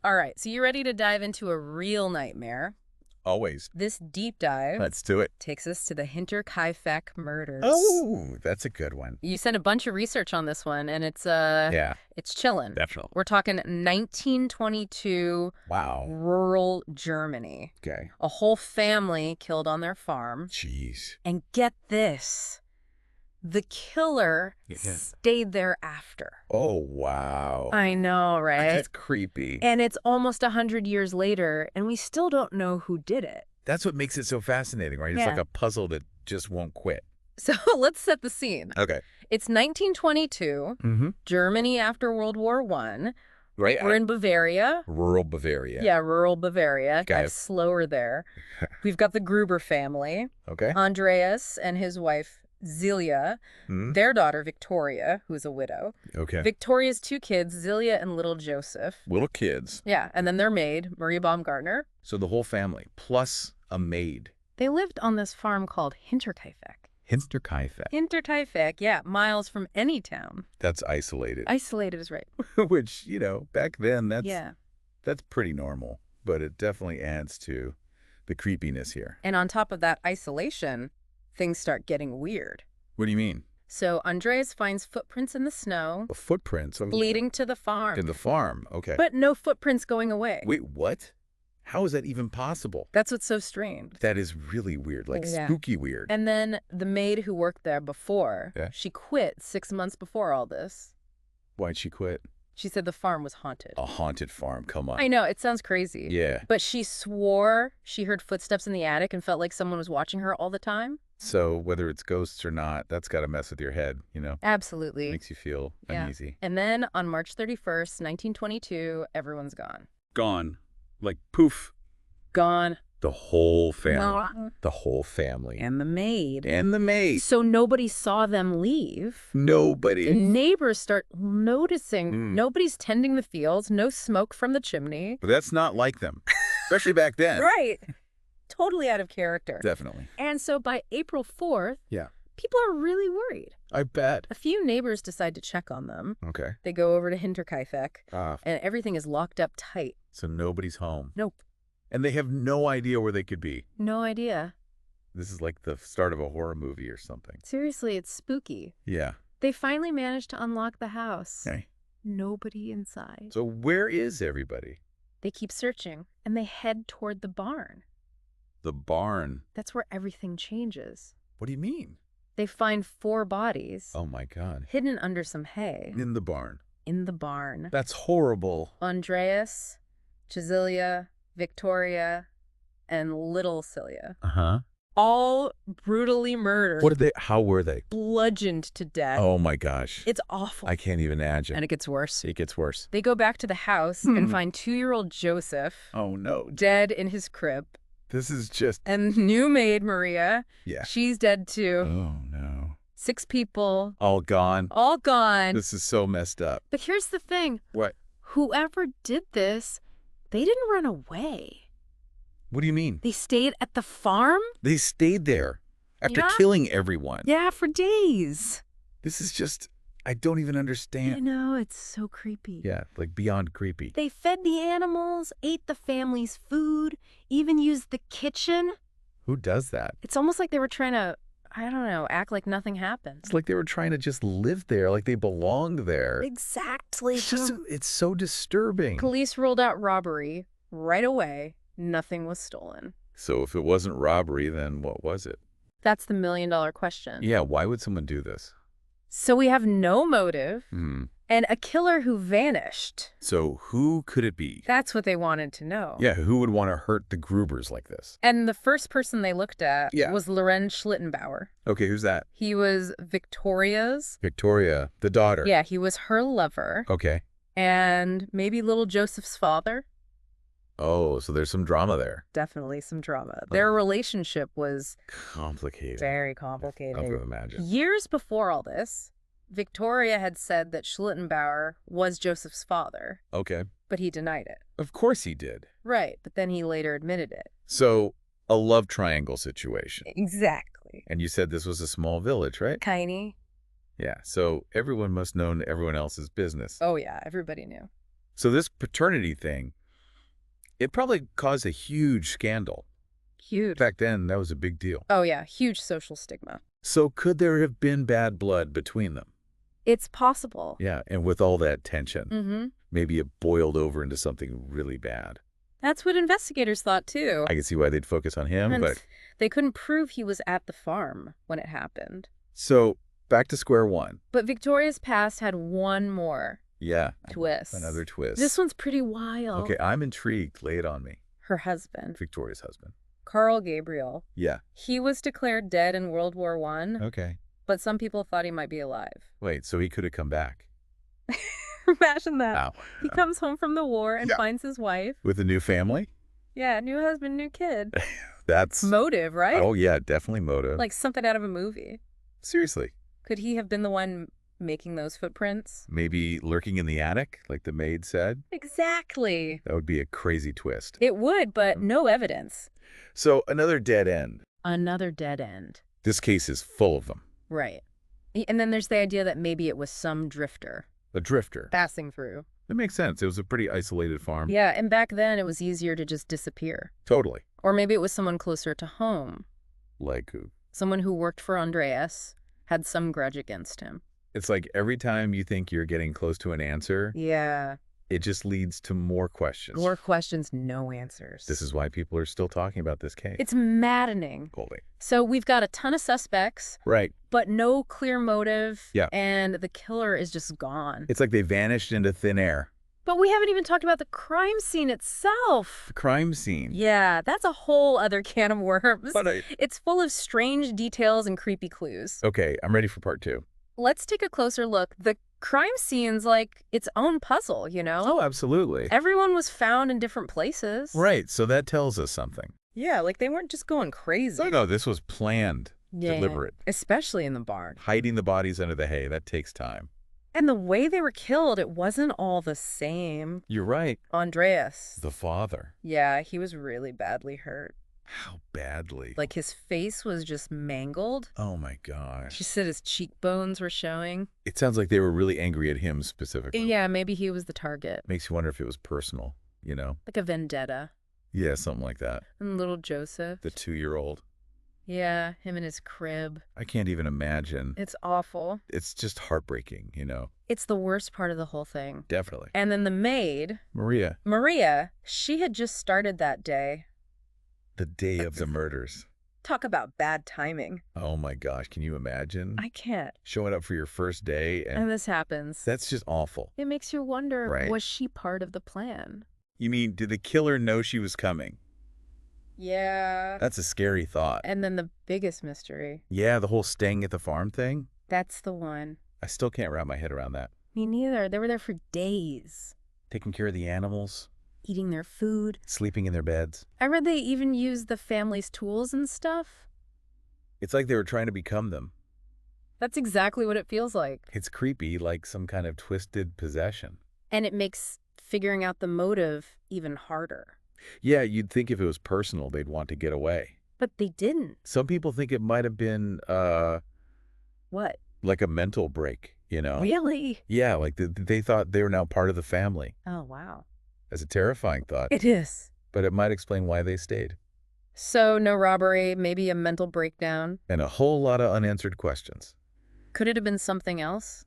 All right, so you ready to dive into a real nightmare? Always. This deep dive Let's do it. takes us to the Hinterkaifeck murders. Oh, that's a good one. You sent a bunch of research on this one, and it's Yeah, chilling. definitely. We're talking 1922 Wow. rural Germany. Okay. A whole family killed on their farm. Jeez. And get this, the killer Yeah. stayed there after. Oh, wow. I know, right? That's creepy. And it's almost 100 years later, and we still don't know who did it. That's what makes it so fascinating, right? It's Yeah. like a puzzle that just won't quit. So let's set the scene. Okay. It's 1922, Mm-hmm. Germany after World War I. Right? We're in Bavaria. Rural Bavaria. Yeah, rural Bavaria. Okay. Guy's slower there. We've got the Gruber family. Okay. Andreas and his wife, Zelia. Mhm. Their daughter, Victoria, who's a widow. Okay. Victoria's two kids, Zelia and little Joseph. Little kids. Yeah, and then their maid, Maria Baumgartner. So the whole family, plus a maid. They lived on this farm called Hinterkaifeck. Hinterkaifeck. Hinterkaifeck, yeah, miles from any town. That's isolated. Isolated is right. Which, back then, Yeah. that's pretty normal. But it definitely adds to the creepiness here. And on top of that isolation, things start getting weird. What do you mean? So Andreas finds footprints in the snow, The footprints leading to the farm. to the farm. Okay. But no footprints going away. Wait, what? How is that even possible? That's what's so strange. That is really weird, like Yeah. spooky weird. And then the maid who worked there before, Yeah. she quit 6 months before all this. Why'd she quit? She said the farm was haunted. A haunted farm, come on. I know, it sounds crazy. Yeah. But she swore she heard footsteps in the attic and felt like someone was watching her all the time. So whether it's ghosts or not, that's got to mess with your head, Absolutely. Makes you feel Yeah. uneasy. And then on March 31st, 1922, everyone's gone. Gone. Like poof. Gone. The whole family. The whole family. And the maid. And the maid. So nobody saw them leave. Nobody. The neighbors start noticing Mm. nobody's tending the fields, no smoke from the chimney. But that's not like them, especially back then. Right. Totally out of character. Definitely. And so by April 4th, Yeah. people are really worried. I bet. A few neighbors decide to check on them. Okay. They go over to Hinterkaifeck, Ah, and everything is locked up tight. so nobody's home. Nope. And they have no idea where they could be. No idea. This is like the start of a horror movie or something. Seriously, it's spooky. Yeah. They finally manage to unlock the house. Okay. Nobody inside. So where is everybody? They keep searching, and they head toward the barn. The barn. That's where everything changes. What do you mean? They find 4 bodies Oh my God. hidden under some hay In the barn. in the barn. That's horrible. Andreas, Chazilia, Victoria, and little Celia. Uh-huh. All brutally murdered. How were they? Bludgeoned to death. Oh my gosh. It's awful. I can't even imagine. And it gets worse. It gets worse. They go back to the house and find 2-year-old Joseph Oh no. dead in his crib. This is just, And new maid Maria, yeah. she's dead too. Oh no. 6 people, All gone. all gone. This is so messed up. But here's the thing. What? Whoever did this, they didn't run away. What do you mean? They stayed at the farm? They stayed there after Yeah. killing everyone. Yeah, for days. This is just, I don't even I understand. know, it's so creepy. Yeah, like beyond creepy. They fed the animals, ate the family's food, even used the kitchen. Who does that? It's almost like they were trying to, I don't know, act like nothing happened. It's like they were trying to just live there, like they belonged there. Exactly. It's so disturbing. Police ruled out robbery right away. Nothing was stolen. So if it wasn't robbery, then what was it? That's the million-dollar question. Yeah, why would someone do this? So we have no motive Hmm. and a killer who vanished. So who could it be? That's what they wanted to know. Yeah, who would want to hurt the Grubers like this? And the first person they looked at Yeah. was Lorenz Schlittenbauer. Okay, who's that? He was Victoria's. Victoria, the daughter. Yeah, he was her lover. Okay. And maybe little Joseph's father. Oh, so there's some drama there. Definitely some drama. Their relationship was Complicated. very I can complicated. imagine. Years before all this, Victoria had said that Schlittenbauer was Joseph's father, Okay. but he denied it. Of course he did. Right, but then he later admitted it. So, a love triangle situation. Exactly. And you said this was a small village, right? Tiny. Yeah, so everyone must know everyone else's business. Oh, yeah, everybody knew. So this paternity thing, It probably caused a huge scandal. Huge. Back then, that was a big deal. Oh, yeah, huge social stigma. So could there have been bad blood between them? It's possible. Yeah, and with all that tension, Mm-hmm. maybe it boiled over into something really bad. That's what investigators thought, too. I can see why they'd focus on him, And but... they couldn't prove he was at the farm when it happened. So, back to square one. But Victoria's past had one more Yeah. twist. Another twist. This one's pretty wild. Okay, I'm intrigued. Lay it on me. Her husband, Victoria's husband. Carl Gabriel. Yeah. He was declared dead in World War I, Okay. but some people thought he might be alive. Wait, so he could have come back. Imagine that. Ow. He comes home from the war and Yeah. finds his wife. With a new family? Yeah, new husband, new kid. That's... Motive, right? Oh, yeah, definitely motive. Like something out of a movie. Seriously. Could he have been the one making those footprints? Maybe lurking in the attic, like the maid said? Exactly. That would be a crazy twist. It would, but no evidence. So, another dead end. Another dead end. This case is full of them. Right. And then there's the idea that maybe it was some drifter A drifter. passing through. That makes sense. It was a pretty isolated farm. Yeah, and back then it was easier to just disappear. Totally. Or maybe it was someone closer to home. Like, Someone who worked for Andreas, had some grudge against him. it's like every time you think you're getting close to an answer, Yeah. it just leads to more questions. More questions, no answers. This is why people are still talking about this case. It's maddening. Holy. So we've got a ton of suspects, Right. but no clear motive. Yeah. And the killer is just gone. It's like they vanished into thin air. But we haven't even talked about the crime scene itself. The crime scene. Yeah, that's a whole other can of worms. But It's full of strange details and creepy clues. okay, I'm ready for part two. Let's take a closer look. The crime scene's like its own puzzle, you know? Oh, absolutely. Everyone was found in different places. Right, so that tells us something. Yeah, like they weren't just going crazy. No, this was planned, deliberate. Especially in the barn. Hiding the bodies under the hay, that takes time. And the way they were killed, it wasn't all the same. You're right. Andreas. The father. Yeah, he was really badly hurt. How badly? Like his face was just mangled. Oh my gosh. She said his cheekbones were showing. It sounds like they were really angry at him specifically. Yeah, maybe he was the target. Makes you wonder if it was personal, you know? Like a vendetta. Yeah, something like that. And little Joseph. The 2-year-old. Yeah, him in his crib. I can't even imagine. It's awful. It's just heartbreaking, you know? It's the worst part of the whole thing. Definitely. And then the maid, Maria, she had just started that day. the day of the murders. Talk about bad timing. Oh my gosh, can you imagine? I can't. Showing up for your first day and And this happens. that's just awful. It makes you wonder, Right. was she part of the plan? You mean, did the killer know she was coming? Yeah. That's a scary thought. And then the biggest mystery. Yeah, the whole staying at the farm thing? That's the one. I still can't wrap my head around that. Me neither. They were there for days. Taking care of the animals, Eating their food. sleeping in their beds. I read they even used the family's tools and stuff. It's like they were trying to become them. That's exactly what it feels like. It's creepy, like some kind of twisted possession. And it makes figuring out the motive even harder. Yeah, you'd think if it was personal, they'd want to get away. But they didn't. Some people think it might have been, What? like a mental break, you know? Really? Yeah, like they thought they were now part of the family. Oh, wow. That's a terrifying thought, It is. but it might explain why they stayed. So, no robbery, maybe a mental breakdown. And a whole lot of unanswered questions. Could it have been something else?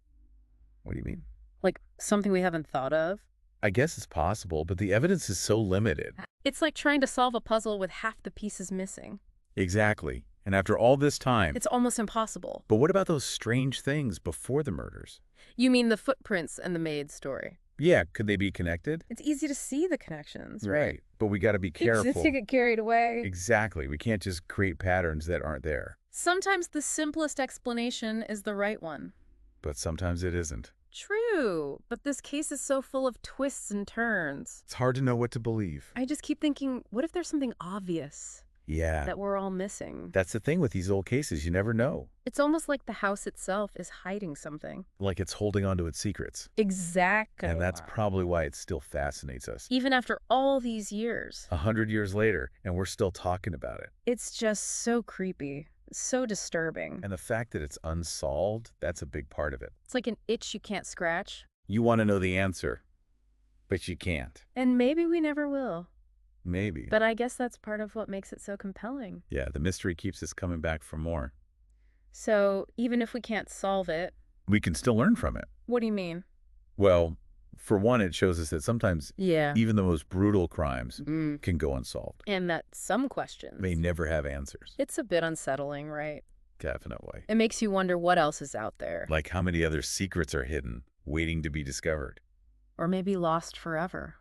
What do you mean? Like something we haven't thought of? I guess it's possible, but the evidence is so limited. It's like trying to solve a puzzle with half the pieces missing. Exactly. And after all this time... It's almost impossible. But what about those strange things before the murders? You mean the footprints and the maid story? Yeah, could they be connected? It's easy to see the connections, Right. But we got to be It's careful. easy to get carried away. Exactly. We can't just create patterns that aren't there. Sometimes the simplest explanation is the right one. But sometimes it isn't. True, but this case is so full of twists and turns. It's hard to know what to believe. I just keep thinking, what if there's something obvious Yeah. that we're all missing? That's the thing with these old cases. You never know. It's almost like the house itself is hiding something. Like it's holding on to its secrets. Exactly. And that's probably why it still fascinates us. Even after all these years. 100 years later, and we're still talking about it. It's just so creepy, so disturbing. And the fact that it's unsolved, that's a big part of it. It's like an itch you can't scratch. You want to know the answer, but you can't. And maybe we never will. Maybe. But I guess that's part of what makes it so compelling. Yeah, the mystery keeps us coming back for more. So even if we can't solve it, We can still learn from it. what do you mean? Well, for one, it shows us that sometimes Yeah. even the most brutal crimes Mm. can go unsolved. And that some questions. May never have answers. It's a bit unsettling, right? Definitely. It makes you wonder what else is out there. Like how many other secrets are hidden, waiting to be discovered. Or maybe lost forever.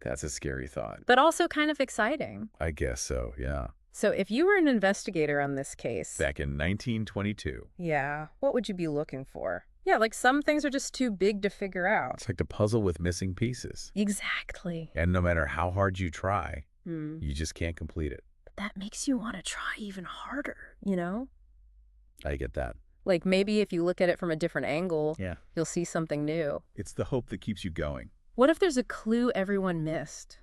That's a scary thought. But also kind of exciting. I guess so, yeah. So if you were an investigator on this case... Back in 1922. Yeah, what would you be looking for? Yeah, like some things are just too big to figure out. It's like the puzzle with missing pieces. Exactly. And no matter how hard you try, Hmm. you just can't complete it. But that makes you want to try even harder, you know? I get that. Like maybe if you look at it from a different angle, Yeah. you'll see something new. It's the hope that keeps you going. What if there's a clue everyone missed?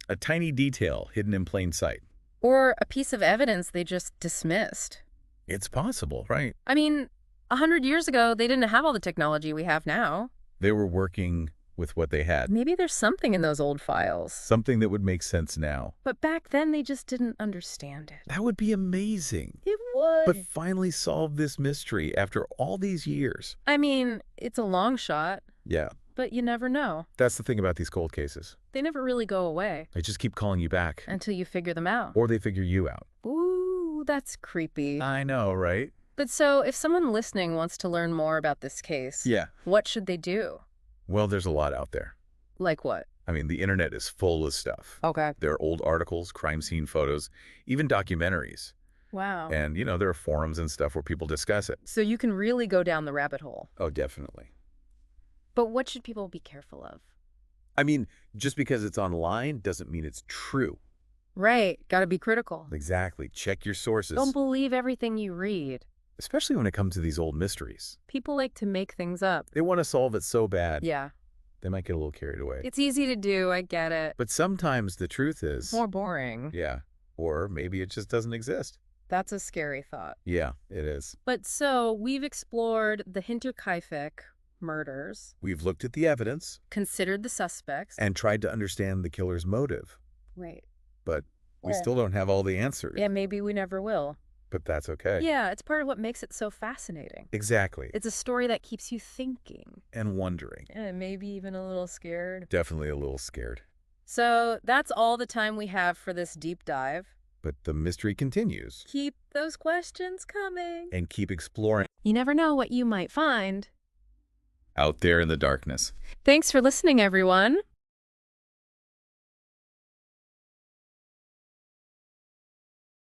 A tiny detail hidden in plain sight. Or a piece of evidence they just dismissed? It's possible, right? I mean, 100 years ago, they didn't have all the technology we have now. They were working with what they had. Maybe there's something in those old files. Something that would make sense now. But back then, they just didn't understand it. That would be amazing. It would. But finally solve this mystery after all these years. I mean, it's a long shot, Yeah, but you never know. that's the thing about these cold cases. They never really go away They just keep calling you back. until you figure them out. Or they figure you out. Ooh, that's creepy. I know, right? But so, if someone listening wants to learn more about this case, Yeah. what should they do? Well, there's a lot out there. Like what? I mean, the internet is full of stuff. Okay. There are old articles, crime scene photos, even documentaries. Wow. And, there are forums and stuff where people discuss it. So you can really go down the rabbit hole. Oh, definitely. But what should people be careful of? I mean, just because it's online doesn't mean it's true. Right. Gotta be critical. Exactly. Check your sources. Don't believe everything you read. Especially when it comes to these old mysteries. People like to make things up. They want to solve it so bad, Yeah. they might get a little carried away. It's easy to do, I get it. But sometimes the truth is... More boring. Yeah. Or maybe it just doesn't exist. That's a scary thought. Yeah, it is. But so, we've explored the Hinterkaifeck murders, We've looked at the evidence considered the suspects. and tried to understand the killer's motive. Right. But we Yeah. still don't have all the answers. Yeah, maybe we never will. But that's okay. Yeah, it's part of what makes it so fascinating. Exactly. It's a story that keeps you thinking. And wondering. And maybe even a little scared. Definitely a little scared. So that's all the time we have for this deep dive. But the mystery continues. Keep those questions coming. And keep exploring You never know what you might find. out there in the darkness. Thanks for listening, everyone.